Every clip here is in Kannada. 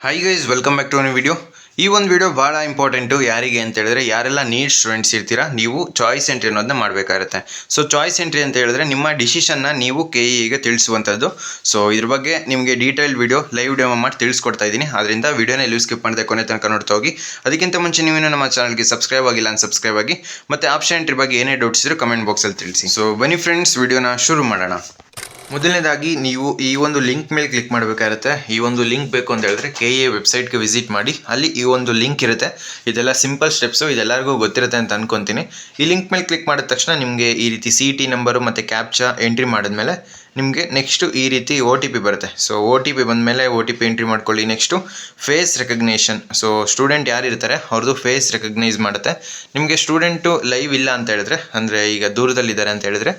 Hi guys, welcome back to new video. ಈ ಒಂದು ವಿಡಿಯೋ ಭಾಳ ಇಂಪಾರ್ಟೆಂಟು. ಯಾರಿಗೆ ಅಂತ ಹೇಳಿದ್ರೆ, ಯಾರೆಲ್ಲ ನೀಟ್ ಸ್ಟೂಡೆಂಟ್ಸ್ ಇರ್ತೀರಾ, ನೀವು ಚಾಯ್ಸ್ ಎಂಟ್ರಿ ಅನ್ನೋದನ್ನ ಮಾಡಬೇಕಾಗುತ್ತೆ. ಸೊ ಚಾಯ್ಸ್ ಎಂಟ್ರಿ ಅಂತ ಹೇಳಿದ್ರೆ ನಿಮ್ಮ ಡಿಸಿಷನ್ನ ನೀವು KEಗೆ ತಿಳಿಸುವಂಥದ್ದು. ಸೊ ಇದ್ರ ಬಗ್ಗೆ ನಿಮಗೆ ಡೀಟೇಲ್ಡ್ ವಿಡಿಯೋ, ಲೈವ್ ಡೆಮೋ ಮಾಡಿ ತಿಳಿಸ್ಕೊಡ್ತಾ ಇದ್ದೀನಿ. ಅದರಿಂದ ವಿಡಿಯೋನ ಎಲ್ಲೂ ಸ್ಕಿಪ್ ಮಾಡದೆ ಕೊನೆ ತನಕ ನೋಡ್ತಾ ಹೋಗಿ. ಅದಕ್ಕಿಂತ ಮುಂಚೆ ನೀವೇನು ನಮ್ಮ ಚಾನಲ್ಗೆ ಸಬ್ಸ್ಕ್ರೈಬ್ ಆಗಿಲ್ಲ ಅಂತ ಸಬ್ಸ್ಕ್ರೈಬ್ ಆಗಿ. ಮತ್ತು ಆಪ್ಷನ್ ಎಂಟ್ರಿ ಬಗ್ಗೆ ಏನೇ ಡೌಟ್ಸ್ ಇದ್ರೂ ಕಮೆಂಟ್ ಬಾಕ್ಸಲ್ಲಿ ತಿಳಿಸಿ. ಸೊ ಬನ್ನಿ ಫ್ರೆಂಡ್ಸ್, ವಿಡಿಯೋನ ಶುರು ಮಾಡೋಣ. ಮೊದಲನೇದಾಗಿ ನೀವು ಈ ಒಂದು ಲಿಂಕ್ ಮೇಲೆ ಕ್ಲಿಕ್ ಮಾಡಬೇಕಾಗುತ್ತೆ. ಈ ಒಂದು ಲಿಂಕ್ ಬೇಕು ಅಂತ ಹೇಳಿದ್ರೆ KE ವೆಬ್ಸೈಟ್ಗೆ ವಿಸಿಟ್ ಮಾಡಿ. ಅಲ್ಲಿ ಈ ಒಂದು ಲಿಂಕ್ ಇರುತ್ತೆ. ಇದೆಲ್ಲ ಸಿಂಪಲ್ ಸ್ಟೆಪ್ಸು, ಇದೆಲ್ಲರಿಗೂ ಗೊತ್ತಿರುತ್ತೆ ಅಂತ ಅನ್ಕೊತೀನಿ. ಈ ಲಿಂಕ್ ಮೇಲೆ ಕ್ಲಿಕ್ ಮಾಡಿದ ತಕ್ಷಣ ನಿಮಗೆ ಈ ರೀತಿ CT ನಂಬರು ಮತ್ತು ಕ್ಯಾಪ್ಚಾ ಎಂಟ್ರಿ ಮಾಡಿದ್ಮೇಲೆ ನಿಮಗೆ ನೆಕ್ಸ್ಟು ಈ ರೀತಿ OTP ಬರುತ್ತೆ. ಸೊ OTP ಬಂದಮೇಲೆ OTP ಎಂಟ್ರಿ ಮಾಡ್ಕೊಳ್ಳಿ. Next face recognition. So student ಯಾರು ಇರ್ತಾರೆ ಅವ್ರದ್ದು ಫೇಸ್ ರೆಕಗ್ನೈಸ್ ಮಾಡುತ್ತೆ. ನಿಮಗೆ ಸ್ಟೂಡೆಂಟು ಲೈವ್ ಇಲ್ಲ ಅಂತ ಹೇಳಿದ್ರೆ, ಅಂದರೆ ಈಗ ದೂರದಲ್ಲಿದ್ದಾರೆ ಅಂತ ಹೇಳಿದ್ರೆ,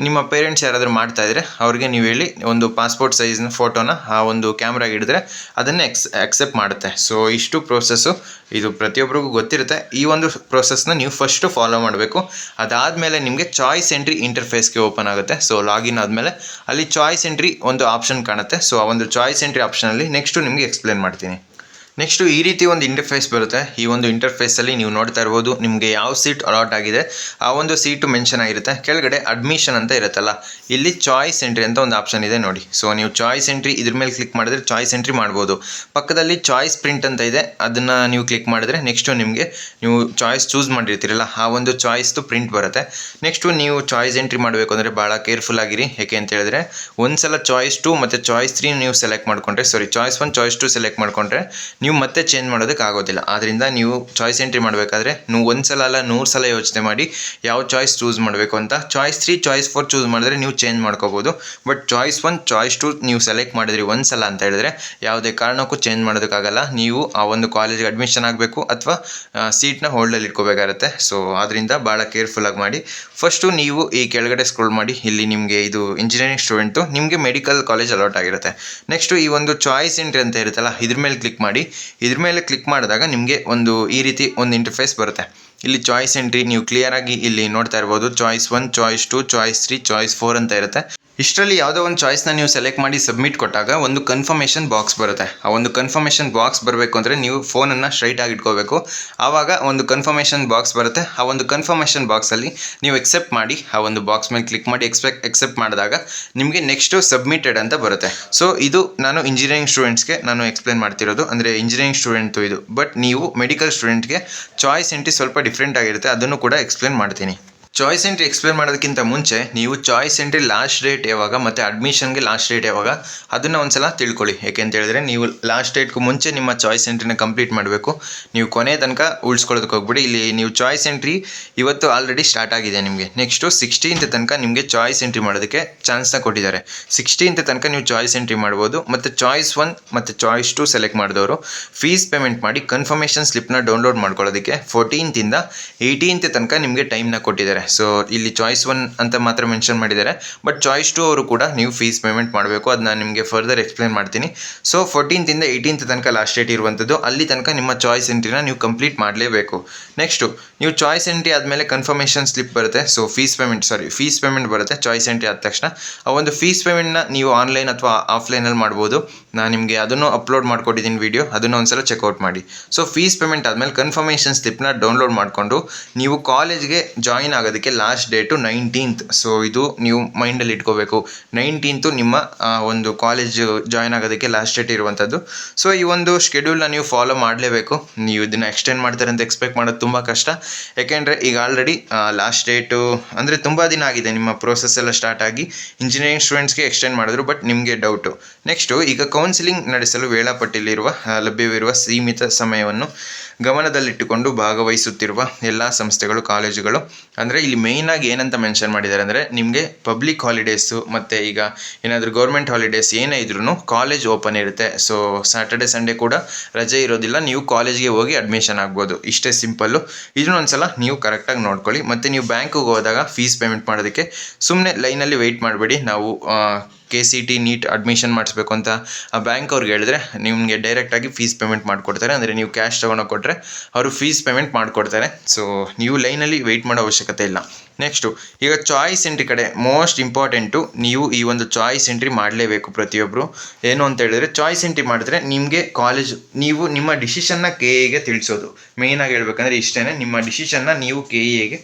ನಿಮ್ಮ ಪೇರೆಂಟ್ಸ್ ಯಾರಾದರೂ ಮಾಡ್ತಾ ಇದ್ದರೆ ಅವ್ರಿಗೆ ನೀವು ಹೇಳಿ ಒಂದು ಪಾಸ್ಪೋರ್ಟ್ ಸೈಜ್ನ ಫೋಟೋನ ಆ ಒಂದು ಕ್ಯಾಮ್ರಾಗೆ ಹಿಡಿದ್ರೆ ಅದನ್ನೇ ಅಕ್ಸೆಪ್ಟ್ ಮಾಡುತ್ತೆ. ಸೊ ಇಷ್ಟು ಪ್ರೋಸೆಸ್ಸು, ಇದು ಪ್ರತಿಯೊಬ್ಬರಿಗೂ ಗೊತ್ತಿರುತ್ತೆ. ಈ ಒಂದು ಪ್ರೋಸೆಸ್ನ ನೀವು ಫಸ್ಟು ಫಾಲೋ ಮಾಡಬೇಕು. ಅದಾದಮೇಲೆ ನಿಮಗೆ ಚಾಯ್ಸ್ ಎಂಟ್ರಿ ಇಂಟರ್ಫೇಸ್ಗೆ ಓಪನ್ ಆಗುತ್ತೆ. ಸೊ ಲಾಗಿನ್ ಆದಮೇಲೆ ಅಲ್ಲಿ ಚಾಯ್ಸ್ ಎಂಟ್ರಿ ಒಂದು ಆಪ್ಷನ್ ಕಾಣುತ್ತೆ. ಸೊ ಆ ಒಂದು ಚಾಯ್ಸ್ ಎಂಟ್ರಿ ಆಪ್ಷನಲ್ಲಿ ನೆಕ್ಸ್ಟು ನಿಮಗೆ ಎಕ್ಸ್ಪ್ಲೇನ್ ಮಾಡ್ತೀನಿ. ನೆಕ್ಸ್ಟು ಈ ರೀತಿ ಒಂದು ಇಂಟರ್ಫೇಸ್ ಬರುತ್ತೆ. ಈ ಒಂದು ಇಂಟರ್ಫೇಸಲ್ಲಿ ನೀವು ನೋಡ್ತಾ ಇರ್ಬೋದು, ನಿಮಗೆ ಯಾವ ಸೀಟ್ ಅಲಾಟ್ ಆಗಿದೆ ಆ ಒಂದು ಸೀಟು ಮೆನ್ಷನ್ ಆಗಿರುತ್ತೆ. ಕೆಳಗಡೆ ಅಡ್ಮಿಷನ್ ಅಂತ ಇರುತ್ತಲ್ಲ, ಇಲ್ಲಿ ಚಾಯ್ಸ್ ಎಂಟ್ರಿ ಅಂತ ಒಂದು ಆಪ್ಷನ್ ಇದೆ ನೋಡಿ. ಸೊ ನೀವು ಚಾಯ್ಸ್ ಎಂಟ್ರಿ ಇದ್ರ ಮೇಲೆ ಕ್ಲಿಕ್ ಮಾಡಿದ್ರೆ ಚಾಯ್ಸ್ ಎಂಟ್ರಿ ಮಾಡ್ಬೋದು. ಪಕ್ಕದಲ್ಲಿ ಚಾಯ್ಸ್ ಪ್ರಿಂಟ್ ಅಂತ ಇದೆ, ಅದನ್ನು ನೀವು ಕ್ಲಿಕ್ ಮಾಡಿದ್ರೆ ನೆಕ್ಸ್ಟು ನಿಮಗೆ ನೀವು ಚಾಯ್ಸ್ ಚೂಸ್ ಮಾಡಿರ್ತೀರಲ್ಲ ಆ ಒಂದು ಚಾಯ್ಸ್ದು ಪ್ರಿಂಟ್ ಬರುತ್ತೆ. ನೆಕ್ಸ್ಟು ನೀವು ಚಾಯ್ಸ್ ಎಂಟ್ರಿ ಮಾಡಬೇಕು ಅಂದರೆ ಭಾಳ ಕೇರ್ಫುಲ್ ಆಗಿರಿ. ಯಾಕೆ ಅಂತ ಹೇಳಿದ್ರೆ, ಒಂದು ಸಲ ಚಾಯ್ಸ್ 2 ಮತ್ತು ಚಾಯ್ಸ್ 3 ನೀವು ಸೆಲೆಕ್ಟ್ ಮಾಡಿಕೊಂಡ್ರೆ, ಚಾಯ್ಸ್ 1 ಚಾಯ್ಸ್ 2 ಸೆಲೆಕ್ಟ್ ಮಾಡಿಕೊಂಡ್ರೆ ನೀವು ಮತ್ತೆ ಚೇಂಜ್ ಮಾಡೋದಕ್ಕೆ ಆಗೋದಿಲ್ಲ. ಆದ್ದರಿಂದ ನೀವು ಚಾಯ್ಸ್ ಎಂಟ್ರಿ ಮಾಡಬೇಕಾದ್ರೆ ನೀವು ಒಂದು ಸಲ ಅಲ್ಲ 100 ಸಲ ಯೋಚನೆ ಮಾಡಿ ಯಾವ ಚಾಯ್ಸ್ ಚೂಸ್ ಮಾಡಬೇಕು ಅಂತ. ಚಾಯ್ಸ್ 3 ಚಾಯ್ಸ್ 4 ಚೂಸ್ ಮಾಡಿದ್ರೆ ನೀವು ಚೇಂಜ್ ಮಾಡ್ಕೋಬೋದು. ಬಟ್ ಚಾಯ್ಸ್ 1 ಚಾಯ್ಸ್ 2 ನೀವು ಸೆಲೆಕ್ಟ್ ಮಾಡಿದ್ರಿ ಒಂದು ಸಲ ಅಂತ ಹೇಳಿದ್ರೆ ಯಾವುದೇ ಕಾರಣಕ್ಕೂ ಚೇಂಜ್ ಮಾಡೋದಕ್ಕಾಗಲ್ಲ. ನೀವು ಆ ಒಂದು ಕಾಲೇಜಿಗೆ ಅಡ್ಮಿಷನ್ ಆಗಬೇಕು ಅಥವಾ ಸೀಟ್ನ ಹೋಲ್ಡಲ್ಲಿ ಇಟ್ಕೋಬೇಕಾಗತ್ತೆ. ಸೊ ಆದ್ದರಿಂದ ಭಾಳ ಕೇರ್ಫುಲ್ಲಾಗಿ ಮಾಡಿ. ಫಸ್ಟು ನೀವು ಈ ಕೆಳಗಡೆ ಸ್ಕ್ರೋಲ್ ಮಾಡಿ, ಇಲ್ಲಿ ನಿಮಗೆ ಇದು ಇಂಜಿನಿಯರಿಂಗ್ ಸ್ಟೂಡೆಂಟು, ನಿಮಗೆ ಮೆಡಿಕಲ್ ಕಾಲೇಜ್ ಅಲಾಟ್ ಆಗಿರುತ್ತೆ. ನೆಕ್ಸ್ಟು ಈ ಒಂದು ಚಾಯ್ಸ್ ಎಂಟ್ರಿ ಅಂತ ಇರುತ್ತಲ್ಲ, ಇದ್ರ ಮೇಲೆ ಕ್ಲಿಕ್ ಮಾಡಿ. ಇದ್ರ ಮೇಲೆ ಕ್ಲಿಕ್ ಮಾಡಿದಾಗ ನಿಮಗೆ ಒಂದು ಈ ರೀತಿ ಒಂದು ಇಂಟರ್ಫೇಸ್ ಬರುತ್ತೆ. ಇಲ್ಲಿ ಚಾಯ್ಸ್ ಎಂಟ್ರಿ ನೀವು ಕ್ಲಿಯರಾಗಿ ಇಲ್ಲಿ ನೋಡ್ತಾ ಇರ್ಬೋದು. ಚಾಯ್ಸ್ 1 ಚಾಯ್ಸ್ 2 ಚಾಯ್ಸ್ 3 ಚಾಯ್ಸ್ 4 ಅಂತ ಇರುತ್ತೆ. ಇಷ್ಟರಲ್ಲಿ ಯಾವುದೋ ಒಂದು ಚಾಯ್ಸ್ನ ನೀವು ಸೆಲೆಕ್ಟ್ ಮಾಡಿ ಸಬ್ಮಿಟ್ ಕೊಟ್ಟಾಗ ಒಂದು ಕನ್ಫರ್ಮೇಷನ್ ಬಾಕ್ಸ್ ಬರುತ್ತೆ. ಆ ಒಂದು ಕನ್ಫರ್ಮೇಷನ್ ಬಾಕ್ಸ್ ಬರಬೇಕು ಅಂದರೆ ನೀವು ಫೋನನ್ನು ಸ್ಟ್ರೈಟಾಗಿ ಇಟ್ಕೋಬೇಕು. ಆವಾಗ ಒಂದು ಕನ್ಫರ್ಮೇಷನ್ ಬಾಕ್ಸ್ ಬರುತ್ತೆ. ಆ ಒಂದು ಕನ್ಫರ್ಮೇಷನ್ ಬಾಕ್ಸಲ್ಲಿ ನೀವು ಎಕ್ಸೆಪ್ಟ್ ಮಾಡಿ, ಆ ಒಂದು ಬಾಕ್ಸ್ ಮೇಲೆ ಕ್ಲಿಕ್ ಮಾಡಿ ಎಕ್ಸೆಪ್ಟ್ ಮಾಡಿದಾಗ ನಿಮಗೆ ನೆಕ್ಸ್ಟು ಸಬ್ಮಿಟೆಡ್ ಅಂತ ಬರುತ್ತೆ. ಸೊ ಇದು ನಾನು ಇಂಜಿನಿಯರಿಂಗ್ ಸ್ಟೂಡೆಂಟ್ಸ್ಗೆ ನಾನು ಎಕ್ಸ್ಪ್ಲೇನ್ ಮಾಡ್ತಿರೋದು, ಅಂದರೆ ಇಂಜಿನಿಯರಿಂಗ್ ಸ್ಟೂಡೆಂಟು ಇದು. ಬಟ್ ನೀವು ಮೆಡಿಕಲ್ ಸ್ಟೂಡೆಂಟ್ಗೆ ಚಾಯ್ಸ್ ಎಂಟ್ರಿ ಸ್ವಲ್ಪ ಡಿಫ್ರೆಂಟ್ ಆಗಿರುತ್ತೆ, ಅದನ್ನು ಕೂಡ ಎಕ್ಸ್ಪ್ಲೇನ್ ಮಾಡ್ತೀನಿ. ಚಾಯ್ಸ್ ಎಂಟ್ರಿ ಎಕ್ಸ್ಪ್ಲೇನ್ ಮಾಡೋದಕ್ಕಿಂತ ಮುಂಚೆ ನೀವು ಚಾಯ್ಸ್ ಎಂಟ್ರಿ ಲಾಸ್ಟ್ ಡೇಟ್ ಯಾವಾಗ ಮತ್ತು ಅಡ್ಮಿಷನ್ಗೆ ಲಾಸ್ಟ್ ಡೇಟ್ ಯಾವಾಗ ಅದನ್ನು ಒಂದು ಸಲ ತಿಳ್ಕೊಳ್ಳಿ. ಏಕೆ ಅಂತ ಹೇಳಿದ್ರೆ, ನೀವು ಲಾಸ್ಟ್ ಡೇಟ್ಗೂ ಮುಂಚೆ ನಿಮ್ಮ ಚಾಯ್ಸ್ ಎಂಟ್ರಿನ ಕಂಪ್ಲೀಟ್ ಮಾಡಬೇಕು. ನೀವು ಕೊನೆ ತನಕ ಉಳಿಸ್ಕೊಳ್ಳೋದಕ್ಕೆ ಹೋಗ್ಬಿಡಿ. ಇಲ್ಲಿ ನೀವು ಚಾಯ್ಸ್ ಎಂಟ್ರಿ ಇವತ್ತು ಆಲ್ರೆಡಿ ಸ್ಟಾರ್ಟ್ ಆಗಿದೆ ನಿಮಗೆ. ನೆಕ್ಸ್ಟು 16th ತನಕ ನಿಮಗೆ ಚಾಯ್ಸ್ ಎಂಟ್ರಿ ಮಾಡೋದಕ್ಕೆ ಚಾನ್ಸ್ನ ಕೊಟ್ಟಿದ್ದಾರೆ. 16th ತನಕ ನೀವು ಚಾಯ್ಸ್ ಎಂಟ್ರಿ ಮಾಡ್ಬೋದು. ಮತ್ತು ಚಾಯ್ಸ್ 1 ಮತ್ತು ಚಾಯ್ಸ್ 2 ಸೆಲೆಕ್ಟ್ ಮಾಡಿದವರು ಫೀಸ್ ಪೇಮೆಂಟ್ ಮಾಡಿ ಕನ್ಫರ್ಮೇಷನ್ ಸ್ಲಿಪ್ನ ಡೌನ್ಲೋಡ್ ಮಾಡ್ಕೊಳ್ಳೋದಕ್ಕೆ 14th ಇಂದ 18th ತನಕ ನಿಮಗೆ ಟೈಮ್ನ ಕೊಟ್ಟಿದ್ದಾರೆ. ಸೊ ಇಲ್ಲಿ ಚಾಯ್ಸ್ 1 ಅಂತ ಮಾತ್ರ ಮೆನ್ಷನ್ ಮಾಡಿದ್ದಾರೆ. ಬಟ್ ಚಾಯ್ಸ್ 2 ಅವರು ಕೂಡ ನೀವು ಫೀಸ್ ಪೇಮೆಂಟ್ ಮಾಡಬೇಕು. ಅದನ್ನ ನಿಮಗೆ ಫರ್ದರ್ ಎಕ್ಸ್ಪ್ಲೇನ್ ಮಾಡ್ತೀನಿ. ಸೊ 14th ಇಂದ 18th ತನಕ ಲಾಸ್ಟ್ ಡೇಟ್ ಇರುವಂಥದ್ದು. ಅಲ್ಲಿ ತನಕ ನಿಮ್ಮ ಚಾಯ್ಸ್ ಎಂಟ್ರಿನ ನೀವು ಕಂಪ್ಲೀಟ್ ಮಾಡಲೇಬೇಕು. ನೆಕ್ಸ್ಟು ನೀವು ಚಾಯ್ಸ್ ಎಂಟ್ರಿ ಆದಮೇಲೆ ಕನ್ಫರ್ಮೇಷನ್ ಸ್ಲಿಪ್ ಬರುತ್ತೆ. ಸೊ ಫೀಸ್ ಪೇಮೆಂಟ್ ಬರುತ್ತೆ ಚಾಯ್ಸ್ ಎಂಟ್ರಿ ಆದ ತಕ್ಷಣ. ಆ ಒಂದು ಫೀಸ್ ಪೇಮೆಂಟ್ನ ನೀವು ಆನ್ಲೈನ್ ಅಥವಾ ಆಫ್ಲೈನಲ್ಲಿ ಮಾಡ್ಬೋದು. ನಾನು ನಿಮಗೆ ಅದನ್ನು ಅಪ್ಲೋಡ್ ಮಾಡ್ಕೊಟ್ಟಿದ್ದೀನಿ ವಿಡಿಯೋ, ಅದನ್ನು ಒಂದ್ಸಲ ಚೆಕ್ಔಟ್ ಮಾಡಿ. ಸೊ ಫೀಸ್ ಪೇಮೆಂಟ್ ಆದಮೇಲೆ ಕನ್ಫರ್ಮೇಷನ್ ಸ್ಲಿಪ್ನ ಡೌನ್ಲೋಡ್ ಮಾಡಿಕೊಂಡು ನೀವು ಕಾಲೇಜ್ಗೆ ಜಾಯಿನ್ ಆಗೋದಕ್ಕೆ ಲಾಸ್ಟ್ ಡೇಟು 19th. ಸೊ ಇದು ನೀವು ಮೈಂಡಲ್ಲಿ ಇಟ್ಕೋಬೇಕು. 19th ನಿಮ್ಮ ಒಂದು ಕಾಲೇಜ್ ಜಾಯಿನ್ ಆಗೋದಕ್ಕೆ ಲಾಸ್ಟ್ ಡೇಟ್ ಇರುವಂಥದ್ದು. ಸೊ ಈ ಒಂದು ಶೆಡ್ಯೂಲ್ನ ನೀವು ಫಾಲೋ ಮಾಡಲೇಬೇಕು. ನೀವು ಇದನ್ನು ಎಕ್ಸ್ಟೆಂಡ್ ಮಾಡ್ತಾರೆ ಅಂತ ಎಕ್ಸ್ಪೆಕ್ಟ್ ಮಾಡೋದು ತುಂಬ ಕಷ್ಟ. ಯಾಕೆಂದರೆ ಈಗ ಆಲ್ರೆಡಿ ಲಾಸ್ಟ್ ಡೇಟು ಅಂದರೆ ತುಂಬ ದಿನ ಆಗಿದೆ ನಿಮ್ಮ ಪ್ರೋಸೆಸ್ ಎಲ್ಲ ಸ್ಟಾರ್ಟ್ ಆಗಿ. ಇಂಜಿನಿಯರಿಂಗ್ ಸ್ಟೂಡೆಂಟ್ಸ್ಗೆ ಎಕ್ಸ್ಟೆಂಡ್ ಮಾಡಿದ್ರು, ಬಟ್ ನಿಮಗೆ ಡೌಟು. ನೆಕ್ಸ್ಟು ಈಗ ಕೌನ್ಸಿಲಿಂಗ್ ನಡೆಸಲು ವೇಳಾಪಟ್ಟಿಯಲ್ಲಿರುವ ಲಭ್ಯವಿರುವ ಸೀಮಿತ ಸಮಯವನ್ನು ಗಮನದಲ್ಲಿಟ್ಟುಕೊಂಡು ಭಾಗವಹಿಸುತ್ತಿರುವ ಎಲ್ಲ ಸಂಸ್ಥೆಗಳು, ಕಾಲೇಜುಗಳು, ಅಂದರೆ ಇಲ್ಲಿ ಮೇಯ್ನಾಗಿ ಏನಂತ ಮೆನ್ಷನ್ ಮಾಡಿದ್ದಾರೆ ಅಂದರೆ, ನಿಮಗೆ ಪಬ್ಲಿಕ್ ಹಾಲಿಡೇಸು ಮತ್ತು ಈಗ ಏನಾದರೂ ಗೌರ್ಮೆಂಟ್ ಹಾಲಿಡೇಸ್ ಏನೇ ಇದ್ರೂ ಕಾಲೇಜ್ ಓಪನ್ ಇರುತ್ತೆ. ಸೊ ಸ್ಯಾಟರ್ಡೆ ಸಂಡೇ ಕೂಡ ರಜೆ ಇರೋದಿಲ್ಲ, ನೀವು ಕಾಲೇಜ್ಗೆ ಹೋಗಿ ಅಡ್ಮಿಷನ್ ಆಗ್ಬೋದು. ಇಷ್ಟೇ ಸಿಂಪಲ್ಲು. ಇದನ್ನೊಂದು ಸಲ ನೀವು ಕರೆಕ್ಟಾಗಿ ನೋಡ್ಕೊಳ್ಳಿ. ಮತ್ತು ನೀವು ಬ್ಯಾಂಕಿಗೆ ಹೋದಾಗ ಫೀಸ್ ಪೇಮೆಂಟ್ ಮಾಡೋದಕ್ಕೆ ಸುಮ್ಮನೆ ಲೈನಲ್ಲಿ ವೆಯ್ಟ್ ಮಾಡಬೇಡಿ. ನಾವು KCT ನೀಟ್ ಅಡ್ಮಿಷನ್ ಮಾಡಿಸ್ಬೇಕು ಅಂತ ಆ ಬ್ಯಾಂಕ್ ಅವ್ರಿಗೆ ಹೇಳಿದ್ರೆ ನಿಮಗೆ ಡೈರೆಕ್ಟಾಗಿ ಫೀಸ್ ಪೇಮೆಂಟ್ ಮಾಡಿಕೊಡ್ತಾರೆ. ಅಂದರೆ ನೀವು ಕ್ಯಾಶ್ ತೊಗೊಂಡೋಗಿ ಕೊಟ್ಟರೆ ಅವರು ಫೀಸ್ ಪೇಮೆಂಟ್ ಮಾಡಿಕೊಡ್ತಾರೆ. ಸೊ ನೀವು ಲೈನಲ್ಲಿ ವೆಯ್ಟ್ ಮಾಡೋ ಅವಶ್ಯಕತೆ ಇಲ್ಲ. ನೆಕ್ಸ್ಟು ಈಗ ಚಾಯ್ಸ್ ಎಂಟ್ರಿ ಕಡೆ ಮೋಸ್ಟ್ ಇಂಪಾರ್ಟೆಂಟು, ನೀವು ಈ ಒಂದು ಚಾಯ್ಸ್ ಎಂಟ್ರಿ ಮಾಡಲೇಬೇಕು ಪ್ರತಿಯೊಬ್ಬರು. ಏನು ಅಂತ ಹೇಳಿದ್ರೆ ಚಾಯ್ಸ್ ಎಂಟ್ರಿ ಮಾಡಿದ್ರೆ ನಿಮಗೆ ಕಾಲೇಜ್ ನೀವು ನಿಮ್ಮ ಡಿಸಿಷನ್ನ KEಗೆ ತಿಳಿಸೋದು. ಮೇಯ್ನಾಗಿ ಹೇಳ್ಬೇಕಂದ್ರೆ ಇಷ್ಟೇ, ನಿಮ್ಮ ಡಿಸಿಷನ್ನ ನೀವು KEಗೆ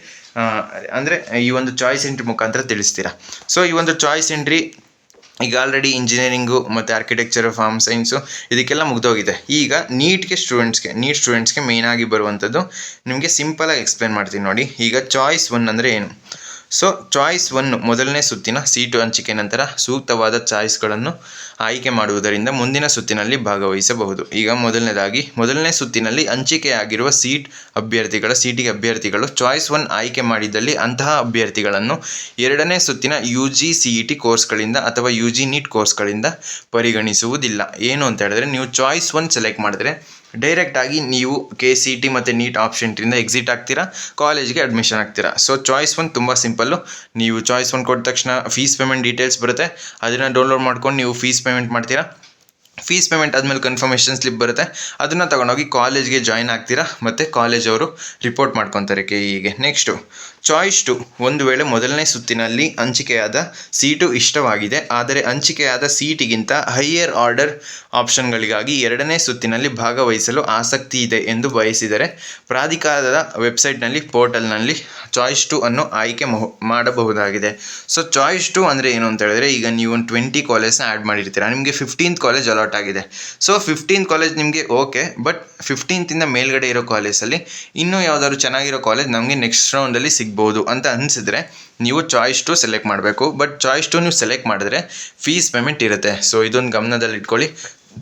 ಅಂದರೆ ಈ ಒಂದು ಚಾಯ್ಸ್ ಎಂಟ್ರಿ ಮುಖಾಂತರ ತಿಳಿಸ್ತೀರಾ. ಸೊ ಈ ಒಂದು ಚಾಯ್ಸ್ ಎಂಟ್ರಿ ಈಗ ಆಲ್ರೆಡಿ ಇಂಜಿನಿಯರಿಂಗು ಮತ್ತು ಆರ್ಕಿಟೆಕ್ಚರ್, ಫಾರ್ಮ್ ಸೈನ್ಸು ಇದಕ್ಕೆಲ್ಲ ಮುಗ್ದೋಗಿದೆ. ಈಗ ನೀಟ್ ಸ್ಟೂಡೆಂಟ್ಸ್ಗೆ ಮೇಯ್ನಾಗಿ ಬರುವಂಥದ್ದು ನಿಮಗೆ ಸಿಂಪಲಾಗಿ ಎಕ್ಸ್ಪ್ಲೇನ್ ಮಾಡ್ತೀನಿ ನೋಡಿ. ಈಗ ಚಾಯ್ಸ್ 1 ಅಂದರೆ ಏನು? ಸೊ ಚಾಯ್ಸ್ 1 ಮೊದಲನೇ ಸುತ್ತಿನ ಸೀಟು ಹಂಚಿಕೆ ನಂತರ ಸೂಕ್ತವಾದ ಚಾಯ್ಸ್ಗಳನ್ನು ಆಯ್ಕೆ ಮಾಡುವುದರಿಂದ ಮುಂದಿನ ಸುತ್ತಿನಲ್ಲಿ ಭಾಗವಹಿಸಬಹುದು. ಈಗ ಮೊದಲನೇ ಸುತ್ತಿನಲ್ಲಿ ಹಂಚಿಕೆಯಾಗಿರುವ ಸೀಟಿಗೆ ಅಭ್ಯರ್ಥಿಗಳು ಚಾಯ್ಸ್ 1 ಆಯ್ಕೆ ಮಾಡಿದ್ದಲ್ಲಿ ಅಂತಹ ಅಭ್ಯರ್ಥಿಗಳನ್ನು ಎರಡನೇ ಸುತ್ತಿನ UG CET ಕೋರ್ಸ್ಗಳಿಂದ ಅಥವಾ UG NEET ಕೋರ್ಸ್ಗಳಿಂದ ಪರಿಗಣಿಸುವುದಿಲ್ಲ. ಏನು ಅಂತ ಹೇಳಿದ್ರೆ ನೀವು ಚಾಯ್ಸ್ 1 ಸೆಲೆಕ್ಟ್ ಮಾಡಿದ್ರೆ ಡೈರೆಕ್ಟಾಗಿ ನೀವು KCT ಮತ್ತು ನೀಟ್ ಆಪ್ಷನ್ ಎಂಟ್ರಿಯಿಂದ ಎಕ್ಸಿಟ್ ಆಗ್ತೀರಾ, ಕಾಲೇಜ್ಗೆ ಅಡ್ಮಿಷನ್ ಆಗ್ತೀರಾ. ಸೊ ಚಾಯ್ಸ್ 1 ತುಂಬ ಸಿಂಪಲ್ಲು. ನೀವು ಚಾಯ್ಸ್ 1 ಕೊಟ್ಟ ತಕ್ಷಣ ಫೀಸ್ ಪೇಮೆಂಟ್ ಡೀಟೇಲ್ಸ್ ಬರುತ್ತೆ, ಅದನ್ನು ಡೌನ್ಲೋಡ್ ಮಾಡ್ಕೊಂಡು ನೀವು ಫೀಸ್ ಪೇಮೆಂಟ್ ಮಾಡ್ತೀರಾ. ಫೀಸ್ ಪೇಮೆಂಟ್ ಆದಮೇಲೆ ಕನ್ಫರ್ಮೇಷನ್ ಸ್ಲಿಪ್ ಬರುತ್ತೆ, ಅದನ್ನು ತೊಗೊಂಡೋಗಿ ಕಾಲೇಜ್ಗೆ ಜಾಯ್ನ್ ಆಗ್ತೀರಾ ಮತ್ತು ಕಾಲೇಜವರು ರಿಪೋರ್ಟ್ ಮಾಡ್ಕೊತಾರೆ KEಗೆ. ನೆಕ್ಸ್ಟು ಚಾಯ್ಸ್ 2, ಒಂದು ವೇಳೆ ಮೊದಲನೇ ಸುತ್ತಿನಲ್ಲಿ ಹಂಚಿಕೆಯಾದ ಸೀಟು ಇಷ್ಟವಾಗಿದೆ ಆದರೆ ಹಂಚಿಕೆಯಾದ ಸೀಟಿಗಿಂತ ಹೈಯರ್ ಆರ್ಡರ್ ಆಪ್ಷನ್ಗಳಿಗಾಗಿ ಎರಡನೇ ಸುತ್ತಿನಲ್ಲಿ ಭಾಗವಹಿಸಲು ಆಸಕ್ತಿ ಇದೆ ಎಂದು ಬಯಸಿದರೆ ಪ್ರಾಧಿಕಾರದ ವೆಬ್ಸೈಟ್ನಲ್ಲಿ ಪೋರ್ಟಲ್ನಲ್ಲಿ ಚಾಯ್ಸ್ 2 ಅನ್ನು ಆಯ್ಕೆ ಮಾಡಬಹುದಾಗಿದೆ. ಸೊ ಚಾಯ್ಸ್ 2 ಅಂದರೆ ಏನು ಅಂತ ಹೇಳಿದ್ರೆ ಈಗ ನೀವು ಒಂದು 20 ಕಾಲೇಜ್ನ ಆ್ಯಡ್ ಮಾಡಿರ್ತೀರ, ನಿಮಗೆ 15th ಕಾಲೇಜ್ ಅಲಾಟ್ ಆಗಿದೆ. ಸೊ 15th ಕಾಲೇಜ್ ನಿಮಗೆ ಓಕೆ, ಬಟ್ 15th ಮೇಲ್ಗಡೆ ಇರೋ ಕಾಲೇಜಲ್ಲಿ ಇನ್ನೂ ಯಾವುದಾದ್ರು ಚೆನ್ನಾಗಿರೋ ಕಾಲೇಜ್ ನಮಗೆ ನೆಕ್ಸ್ಟ್ ರೌಂಡಲ್ಲಿ ಸಿಗ್ಬೋದು ಅಂತ ಅನಿಸಿದ್ರೆ ನೀವು ಚಾಯ್ಸ್ 2 ಸೆಲೆಕ್ಟ್ ಮಾಡಬೇಕು. ಬಟ್ ಚಾಯ್ಸ್ 2 ನೀವು ಸೆಲೆಕ್ಟ್ ಮಾಡಿದ್ರೆ ಫೀಸ್ ಪೇಮೆಂಟ್ ಇರುತ್ತೆ. ಸೊ ಇದೊಂದು ಗಮನದಲ್ಲಿ ಇಟ್ಕೊಳ್ಳಿ.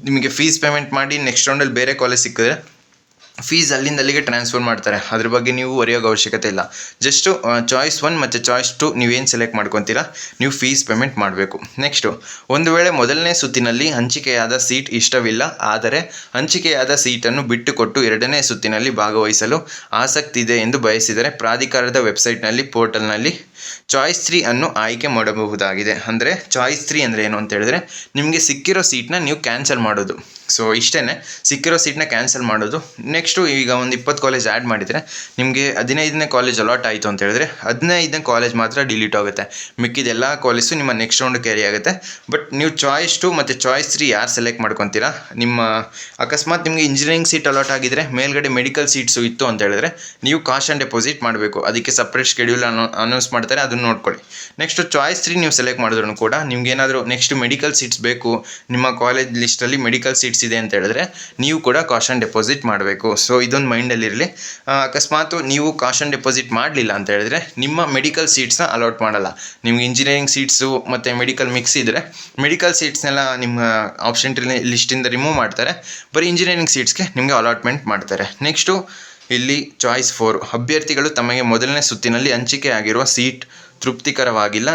ನಿಮಗೆ ಫೀಸ್ ಪೇಮೆಂಟ್ ಮಾಡಿ ನೆಕ್ಸ್ಟ್ ರೌಂಡಲ್ಲಿ ಬೇರೆ ಕಾಲೇಜ್ ಸಿಕ್ಕಿದ್ರೆ ಫೀಸ್ ಅಲ್ಲಿಗೆ ಟ್ರಾನ್ಸ್ಫರ್ ಮಾಡ್ತಾರೆ, ಅದ್ರ ಬಗ್ಗೆ ನೀವು ಹೊರೆಯೋಕೆ ಅವಶ್ಯಕತೆ ಇಲ್ಲ. ಜಸ್ಟು ಚಾಯ್ಸ್ 1 ಮತ್ತು ಚಾಯ್ಸ್ 2 ನೀವೇನು ಸೆಲೆಕ್ಟ್ ಮಾಡ್ಕೊತೀರಾ ನೀವು ಫೀಸ್ ಪೇಮೆಂಟ್ ಮಾಡಬೇಕು. ನೆಕ್ಸ್ಟು ಒಂದು ವೇಳೆ ಮೊದಲನೇ ಸುತ್ತಿನಲ್ಲಿ ಹಂಚಿಕೆಯಾದ ಸೀಟ್ ಇಷ್ಟವಿಲ್ಲ ಆದರೆ ಹಂಚಿಕೆಯಾದ ಸೀಟನ್ನು ಬಿಟ್ಟುಕೊಟ್ಟು ಎರಡನೇ ಸುತ್ತಿನಲ್ಲಿ ಭಾಗವಹಿಸಲು ಆಸಕ್ತಿ ಇದೆ ಎಂದು ಬಯಸಿದರೆ ಪ್ರಾಧಿಕಾರದ ವೆಬ್ಸೈಟ್ನಲ್ಲಿ ಪೋರ್ಟಲ್ನಲ್ಲಿ ಚಾಯ್ಸ್ 3 ಅನ್ನು ಆಯ್ಕೆ ಮಾಡಬಹುದಾಗಿದೆ. ಅಂದರೆ ಚಾಯ್ಸ್ 3 ಅಂದರೆ ಏನು ಅಂತ ಹೇಳಿದ್ರೆ ನಿಮಗೆ ಸಿಕ್ಕಿರೋ ಸೀಟ್ನ ನೀವು ಕ್ಯಾನ್ಸಲ್ ಮಾಡೋದು. ಸೊ ಇಷ್ಟೇ, ಸಿಕ್ಕಿರೋ ಸೀಟ್ನ ಕ್ಯಾನ್ಸಲ್ ಮಾಡೋದು. ನೆಕ್ಸ್ಟು ಈಗ ಒಂದು 20 ಕಾಲೇಜ್ ಆ್ಯಡ್ ಮಾಡಿದರೆ ನಿಮಗೆ 15ನೇ ಕಾಲೇಜ್ ಅಲಾಟ್ ಆಯಿತು ಅಂತ ಹೇಳಿದ್ರೆ 15ನೇ ಕಾಲೇಜ್ ಮಾತ್ರ ಡಿಲೀಟ್ ಆಗುತ್ತೆ, ಮಿಕ್ಕಿದ ಎಲ್ಲ ಕಾಲೇಜು ನಿಮ್ಮ ನೆಕ್ಸ್ಟ್ ರೌಂಡ್ ಕ್ಯಾರಿ ಆಗುತ್ತೆ. ಬಟ್ ನೀವು ಚಾಯ್ಸ್ 2 ಮತ್ತು ಚಾಯ್ಸ್ 3 ಯಾರು ಸೆಲೆಕ್ಟ್ ಮಾಡ್ಕೊತೀರಾ, ನಿಮ್ಮ ಅಕಸ್ಮಾತ್ ನಿಮಗೆ ಇಂಜಿನಿಯರಿಂಗ್ ಸೀಟ್ ಅಲಾಟ್ ಆಗಿದ್ರೆ ಮೇಲ್ಗಡೆ ಮೆಡಿಕಲ್ ಸೀಟ್ಸು ಇತ್ತು ಅಂತ ಹೇಳಿದ್ರೆ ನೀವು ಕಾಸ್ಟ್ ಆ್ಯಂಡ್ ಡೆಪಾಸಿಟ್ ಮಾಡಬೇಕು. ಅದಕ್ಕೆ ಸಪ್ರೇಟ್ ಶೆಡ್ಯೂಲ್ ಅನೌನ್ಸ್ ಮಾಡ್ತಾರೆ, ಅದನ್ನು ನೋಡ್ಕೊಳ್ಳಿ. ನೆಕ್ಸ್ಟು ಚಾಯ್ಸ್ 3 ನೀವು ಸೆಲೆಕ್ಟ್ ಮಾಡಿದ್ರು ಕೂಡ ನಿಮ್ಗೆ ಏನಾದರೂ ನೆಕ್ಸ್ಟ್ ಮೆಡಿಕಲ್ ಸೀಟ್ಸ್ ಬೇಕು, ನಿಮ್ಮ ಕಾಲೇಜ್ ಲಿಸ್ಟಲ್ಲಿ ಮೆಡಿಕಲ್ ಸೀಟ್ಸ್ ಇದೆ ಅಂತ ಹೇಳಿದ್ರೆ ನೀವು ಕೂಡ ಕಾಸ್ಟ್ ಆ್ಯಂಡ್ ಡೆಪಾಸಿಟ್ ಮಾಡಬೇಕು. ಸೊ ಇದೊಂದು ಮೈಂಡಲ್ಲಿರಲಿ. ಅಕಸ್ಮಾತ್ ನೀವು ಕಾಸ್ಟ್ ಆ್ಯಂಡ್ ಡೆಪಾಸಿಟ್ ಮಾಡಲಿಲ್ಲ ಅಂತ ಹೇಳಿದ್ರೆ ನಿಮ್ಮ ಮೆಡಿಕಲ್ ಸೀಟ್ಸ್ನ ಅಲಾಟ್ ಮಾಡಲ್ಲ. ನಿಮ್ಗೆ ಇಂಜಿನಿಯರಿಂಗ್ ಸೀಟ್ಸು ಮತ್ತು ಮೆಡಿಕಲ್ ಮಿಕ್ಸ್ ಇದ್ದರೆ ಮೆಡಿಕಲ್ ಸೀಟ್ಸ್ನೆಲ್ಲ ನಿಮ್ಮ ಆಪ್ಷನ್ ಲಿಸ್ಟಿಂದ ರಿಮೂವ್ ಮಾಡ್ತಾರೆ, ಬರೀ ಇಂಜಿನಿಯರಿಂಗ್ ಸೀಟ್ಸ್ಗೆ ನಿಮಗೆ ಅಲಾಟ್ಮೆಂಟ್ ಮಾಡ್ತಾರೆ. ನೆಕ್ಸ್ಟು ಇಲ್ಲಿ ಚಾಯ್ಸ್ 4, ಅಭ್ಯರ್ಥಿಗಳು ತಮಗೆ ಮೊದಲನೇ ಸುತ್ತಿನಲ್ಲಿ ಹಂಚಿಕೆ ಆಗಿರುವ ಸೀಟ್ ತೃಪ್ತಿಕರವಾಗಿಲ್ಲ,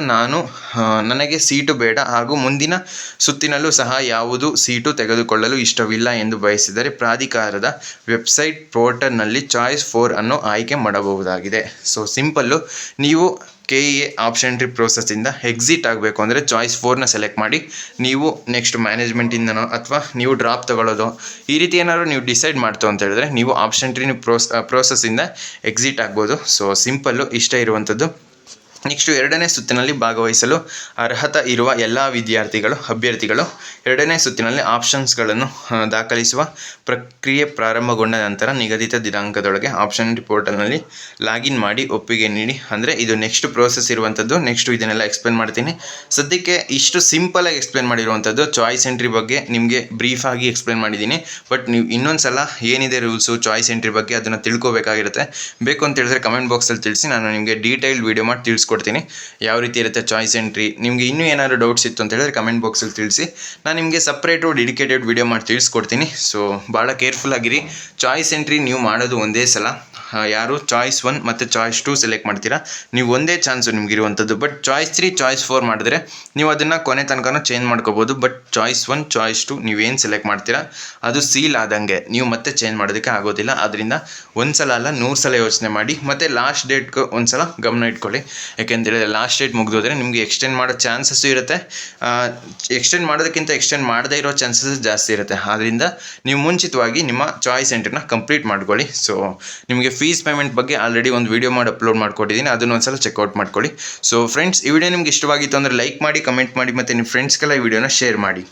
ನನಗೆ ಸೀಟು ಬೇಡ ಹಾಗೂ ಮುಂದಿನ ಸುತ್ತಿನಲ್ಲೂ ಸಹ ಯಾವುದು ಸೀಟು ತೆಗೆದುಕೊಳ್ಳಲು ಇಷ್ಟವಿಲ್ಲ ಎಂದು ಬಯಸಿದರೆ ಪ್ರಾಧಿಕಾರದ ವೆಬ್ಸೈಟ್ ಪೋರ್ಟಲ್ನಲ್ಲಿ ಚಾಯ್ಸ್ 4 ಅನ್ನು ಆಯ್ಕೆ ಮಾಡಬಹುದಾಗಿದೆ. ಸೊ ಸಿಂಪಲ್ಲು, ನೀವು KEA ಆಪ್ಷನ್ ಎಂಟ್ರಿ ಪ್ರೋಸೆಸ್ಸಿಂದ ಎಕ್ಸಿಟ್ ಆಗಬೇಕು ಅಂದರೆ ಚಾಯ್ಸ್ 4ನ ಸೆಲೆಕ್ಟ್ ಮಾಡಿ ನೀವು ನೆಕ್ಸ್ಟ್ ಮ್ಯಾನೇಜ್ಮೆಂಟಿಂದನೋ ಅಥವಾ ನೀವು ಡ್ರಾಪ್ ತೊಗೊಳ್ಳೋದು ಈ ರೀತಿ ಏನಾದ್ರು ನೀವು ಡಿಸೈಡ್ ಮಾಡ್ತು ಅಂತ ಹೇಳಿದ್ರೆ ನೀವು ಆಪ್ಷನ್ ಎಂಟ್ರಿ ಪ್ರೋಸೆಸ್ಸಿಂದ ಎಕ್ಸಿಟ್ ಆಗ್ಬೋದು. ಸೊ ಸಿಂಪಲ್ಲು ಇಷ್ಟ ಇರುವಂಥದ್ದು. ನೆಕ್ಸ್ಟು ಎರಡನೇ ಸುತ್ತಿನಲ್ಲಿ ಭಾಗವಹಿಸಲು ಅರ್ಹತೆ ಇರುವ ಎಲ್ಲ ಅಭ್ಯರ್ಥಿಗಳು ಎರಡನೇ ಸುತ್ತಿನಲ್ಲಿ ಆಪ್ಷನ್ಸ್ಗಳನ್ನು ದಾಖಲಿಸುವ ಪ್ರಕ್ರಿಯೆ ಪ್ರಾರಂಭಗೊಂಡ ನಂತರ ನಿಗದಿತ ದಿನಾಂಕದೊಳಗೆ ಆಪ್ಷನ್ ಪೋರ್ಟಲ್ನಲ್ಲಿ ಲಾಗಿನ್ ಮಾಡಿ ಒಪ್ಪಿಗೆ ನೀಡಿ. ಅಂದರೆ ಇದು ನೆಕ್ಸ್ಟ್ ಪ್ರೋಸೆಸ್ ಇರುವಂಥದ್ದು. ನೆಕ್ಸ್ಟು ಇದನ್ನೆಲ್ಲ ಎಕ್ಸ್ಪ್ಲೇನ್ ಮಾಡ್ತೀನಿ. ಸದ್ಯಕ್ಕೆ ಇಷ್ಟು ಸಿಂಪಲಾಗಿ ಎಕ್ಸ್ಪ್ಲೇನ್ ಮಾಡಿರುವಂಥದ್ದು ಚಾಯ್ಸ್ ಎಂಟ್ರಿ ಬಗ್ಗೆ ನಿಮಗೆ ಬ್ರೀಫಾಗಿ ಎಕ್ಸ್ಪ್ಲೇನ್ ಮಾಡಿದ್ದೀನಿ. ಬಟ್ ನೀವು ಇನ್ನೊಂದು ಸಲ ಏನಿದೆ ರೂಲ್ಸು ಚಾಯ್ಸ್ ಎಂಟ್ರಿ ಬಗ್ಗೆ ಅದನ್ನು ತಿಳ್ಕೊಬೇಕಾಗಿರುತ್ತೆ. ಬೇಕು ಅಂತ ಹೇಳಿದ್ರೆ ಕಮೆಂಟ್ ಬಾಕ್ಸಲ್ಲಿ ತಿಳಿಸಿ, ನಾನು ನಿಮಗೆ ಡೀಟೇಲ್ಡ್ ವೀಡಿಯೋ ಮಾಡಿ ತಿಳಿಸ್ಕೊಡ್ತೀನಿ ಯಾವ ರೀತಿ ಇರುತ್ತೆ ಚಾಯ್ಸ್ ಎಂಟ್ರಿ. ನಿಮಗೆ ಇನ್ನೂ ಏನಾದರೂ ಡೌಟ್ಸ್ ಇತ್ತು ಅಂತ ಹೇಳಿದ್ರೆ ಕಮೆಂಟ್ ಬಾಕ್ಸಲ್ಲಿ ತಿಳಿಸಿ, ನಾನು ನಿಮಗೆ ಸಪ್ರೇಟು ಡೆಡಿಕೇಟೆಡ್ ವೀಡಿಯೋ ಮಾಡಿ ತಿಳಿಸ್ಕೊಡ್ತೀನಿ. ಸೊ ಭಾಳ ಕೇರ್ಫುಲ್ ಆಗಿರಿ. ಚಾಯ್ಸ್ ಎಂಟ್ರಿ ನೀವು ಮಾಡೋದು ಒಂದೇ ಸಲ, ಯಾರು ಚಾಯ್ಸ್ 1 ಮತ್ತು ಚಾಯ್ಸ್ 2 ಸೆಲೆಕ್ಟ್ ಮಾಡ್ತೀರಾ ನೀವು ಒಂದೇ ಚಾನ್ಸು ನಿಮಗಿರುವಂಥದ್ದು. ಬಟ್ ಚಾಯ್ಸ್ 3 ಚಾಯ್ಸ್ 4 ಮಾಡಿದ್ರೆ ನೀವು ಅದನ್ನು ಕೊನೆ ತನಕ ಚೇಂಜ್ ಮಾಡ್ಕೋಬೋದು. ಬಟ್ ಚಾಯ್ಸ್ 1 ಚಾಯ್ಸ್ 2 ನೀವೇನು ಸೆಲೆಕ್ಟ್ ಮಾಡ್ತೀರಾ ಅದು ಸೀಲ್ ಆದಂಗೆ, ನೀವು ಮತ್ತೆ ಚೇಂಜ್ ಮಾಡೋದಕ್ಕೆ ಆಗೋದಿಲ್ಲ. ಆದ್ದರಿಂದ ಒಂದು ಸಲ ಅಲ್ಲ 100 ಸಲ ಯೋಚನೆ ಮಾಡಿ. ಮತ್ತು ಲಾಸ್ಟ್ ಡೇಟ್ಗೆ ಒಂದು ಸಲ ಗಮನ ಇಟ್ಕೊಳ್ಳಿ. ಯಾಕೆಂತೇಳಿದ್ರೆ ಲಾಸ್ಟ್ ಡೇಟ್ ಮುಗಿದೋದ್ರೆ ನಿಮಗೆ ಎಕ್ಸ್ಟೆಂಡ್ ಮಾಡೋ ಚಾನ್ಸಸ್ಸು ಇರುತ್ತೆ. ಎಕ್ಸ್ಟೆಂಡ್ ಮಾಡೋದಕ್ಕಿಂತ ಎಕ್ಸ್ಟೆಂಡ್ ಮಾಡದೇ ಇರೋ ಚಾನ್ಸಸ್ ಜಾಸ್ತಿ ಇರುತ್ತೆ. ಆದ್ದರಿಂದ ನೀವು ಮುಂಚಿತವಾಗಿ ನಿಮ್ಮ ಚಾಯ್ಸ್ ಎಂಟ್ರಿನ ಕಂಪ್ಲೀಟ್ ಮಾಡ್ಕೊಳ್ಳಿ. ಸೊ ನಿಮಗೆ ಫೀಸ್ ಪೇಮೆಂಟ್ ಬಗ್ಗೆ ಆಲ್ರೆಡಿ ಒಂದು ವಿಡಿಯೋ ಮಾಡಿ ಅಪ್ಲೋಡ್ ಮಾಡ್ಕೊಟ್ಟಿದ್ದೀನಿ, ಅದನ್ನು ಒಂದ್ಸಲ ಚೆಕ್ಔಟ್ ಮಾಡ್ಕೊಳ್ಳಿ. ಸೊ ಫ್ರೆಂಡ್ಸ್, ಈ ವಿಡಿಯೋ ನಿಮ್ಗೆ ಇಷ್ಟವಾಗಿತ್ತು ಅಂದರೆ ಲೈಕ್ ಮಾಡಿ, ಕಮೆಂಟ್ ಮಾಡಿ ಮತ್ತು ನಿಮ್ಮ ಫ್ರೆಂಡ್ಸ್ಗೆಲ್ಲ ಈ ವಿಡಿಯೋನ ಶೇರ್ ಮಾಡಿ.